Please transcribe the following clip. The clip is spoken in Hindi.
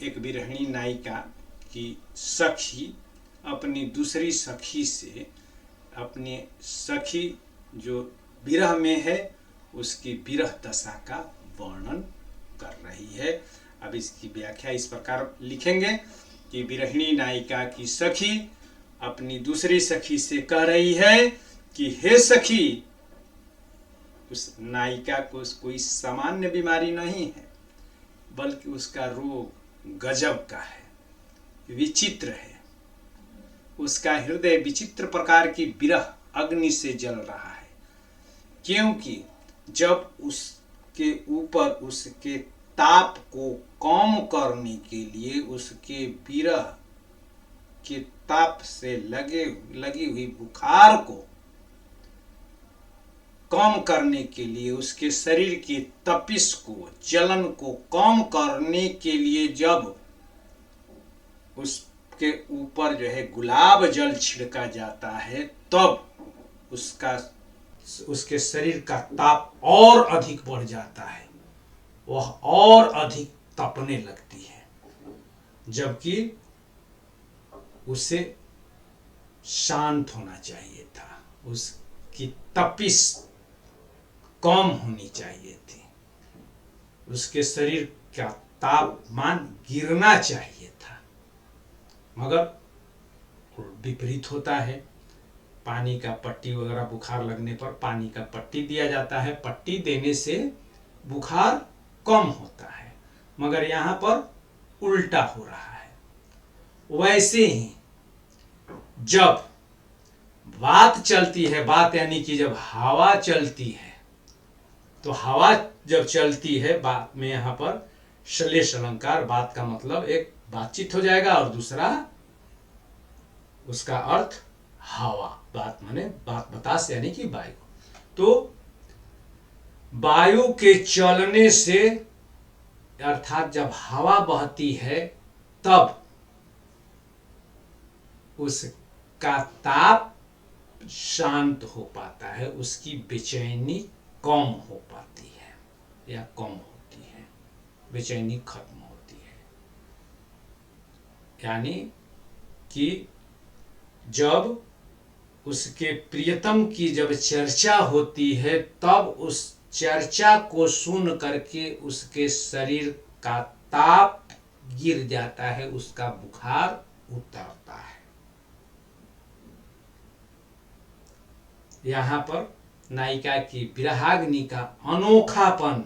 एक विरहिणी नायिका की सखी अपनी दूसरी सखी से अपनी सखी जो विरह में है उसकी विरह दशा का वर्णन कर रही है। अब इसकी व्याख्या इस प्रकार लिखेंगे कि विरहिणी नायिका की सखी अपनी दूसरी सखी से कह रही है कि हे सखी, उस नायिका को कोई सामान्य बीमारी नहीं है, बल्कि उसका रोग गजब का है, विचित्र है। उसका हृदय विचित्र प्रकार की विरह अग्नि से जल रहा है, क्योंकि जब उसके ऊपर उसके ताप को कम करने के लिए, उसके विरह के ताप से लगी हुई बुखार को कम करने के लिए, उसके शरीर की तपिश को, जलन को कम करने के लिए जब उसके ऊपर जो है गुलाब जल छिड़का जाता है, तब उसके शरीर का ताप और अधिक बढ़ जाता है, वह और अधिक तपने लगती है, जबकि उसे शांत होना चाहिए था, उसकी तपिश कम होनी चाहिए थी, उसके शरीर का तापमान गिरना चाहिए था, मगर विपरीत होता है। पानी का पट्टी वगैरह बुखार लगने पर पानी का पट्टी दिया जाता है, पट्टी देने से बुखार कम होता है, मगर यहाँ पर उल्टा हो रहा है। वैसे ही जब बात चलती है, बात यानी कि जब हवा चलती है, तो हवा जब चलती है बात में, यहाँ पर श्लेष अलंकार, बात का मतलब एक बातचीत हो जाएगा और दूसरा उसका अर्थ हवा, बात माने बात, बतास यानी कि वायु। तो वायु के चलने से, अर्थात जब हवा बहती है तब उसका ताप शांत हो पाता है, उसकी बेचैनी कम हो पाती है या कम होती है, बेचैनी खत्म होती है। यानी कि जब उसके प्रियतम की जब चर्चा होती है, तब उस चर्चा को सुन करके उसके शरीर का ताप गिर जाता है, उसका बुखार उतरता है। यहाँ पर नायिका की विरहाग्नि का अनोखापन